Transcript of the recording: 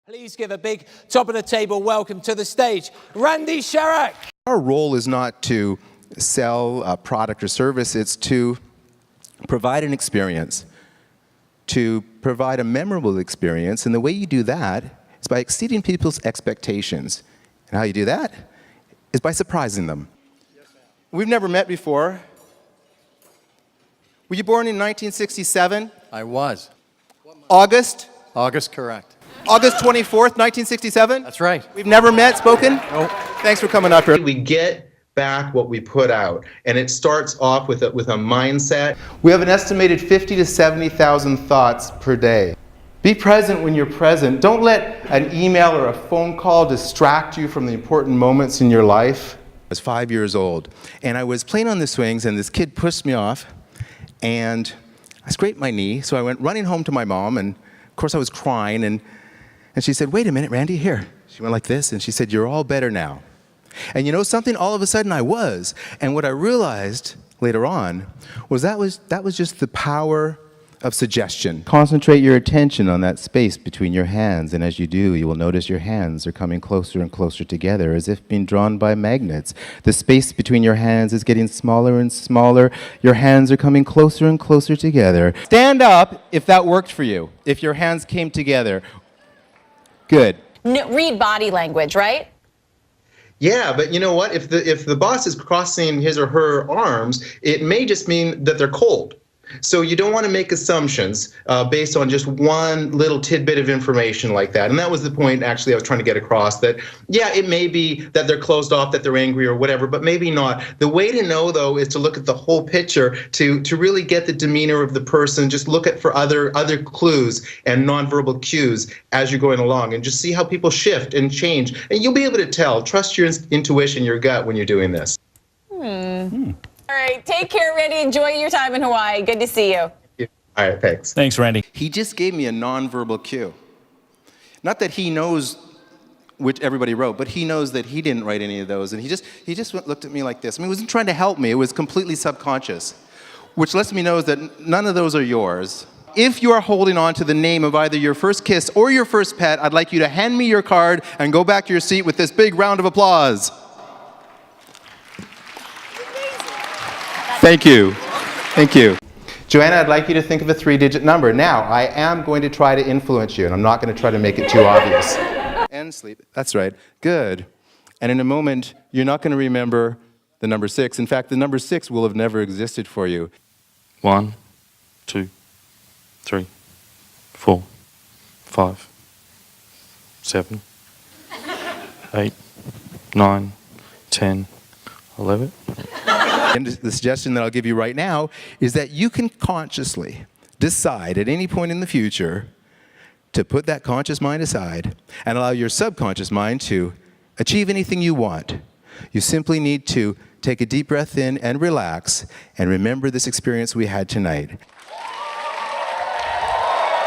Please give a big top of the table welcome to the stage, Randy Charach. Our role is not to sell a product or service, it's to provide an experience, to provide a memorable experience, and the way you do that is by exceeding people's expectations. And how you do that is by surprising them. We've never met before. Were you born in 1967? I was. August? August, correct. August 24th, 1967? That's right. We've never met, spoken? Nope. Thanks for coming up here. We get back what we put out, and it starts off with a mindset. We have an estimated 50 to 70,000 thoughts per day. Be present when you're present. Don't let an email or a phone call distract you from the important moments in your life. I was 5 years old, and I was playing on the swings, and this kid pushed me off, and I scraped my knee, so I went running home to my mom, and of course I was crying, and she said, "Wait a minute, Randy, here." She went like this, and she said, "You're all better now." And you know something? All of a sudden I was. And what I realized later on was that was just the power of suggestion. Concentrate your attention on that space between your hands, and as you do, you will notice your hands are coming closer and closer together as if being drawn by magnets. The space between your hands is getting smaller and smaller. Your hands are coming closer and closer together. Stand up if that worked for you, if your hands came together. Good. Read body language, right? Yeah, but you know what? If the boss is crossing his or her arms, it may just mean that they're cold. So you don't want to make assumptions based on just one little tidbit of information like that. And that was the point, actually, I was trying to get across, that, yeah, it may be that they're closed off, that they're angry or whatever, but maybe not. The way to know, though, is to look at the whole picture, to really get the demeanor of the person, just look at for other clues and nonverbal cues as you're going along, and just see how people shift and change. And you'll be able to tell. Trust your intuition, your gut when you're doing this. All right, take care, Randy. Enjoy your time in Hawaii. Good to see you. Yeah. All right, thanks. Thanks, Randy. He just gave me a nonverbal cue. Not that he knows which everybody wrote, but he knows that he didn't write any of those. And he just looked at me like this. I mean, he wasn't trying to help me. It was completely subconscious, which lets me know that none of those are yours. If you are holding on to the name of either your first kiss or your first pet, I'd like you to hand me your card and go back to your seat with this big round of applause. Thank you. Thank you. Joanna, I'd like you to think of a 3-digit number. Now, I am going to try to influence you, and I'm not going to try to make it too obvious. And sleep. That's right. Good. And in a moment, you're not going to remember the number 6. In fact, the number 6 will have never existed for you. 1, 2, 3, 4, 5, 7, 8, 9, 10, 11. And the suggestion that I'll give you right now is that you can consciously decide at any point in the future to put that conscious mind aside and allow your subconscious mind to achieve anything you want. You simply need to take a deep breath in and relax and remember this experience we had tonight.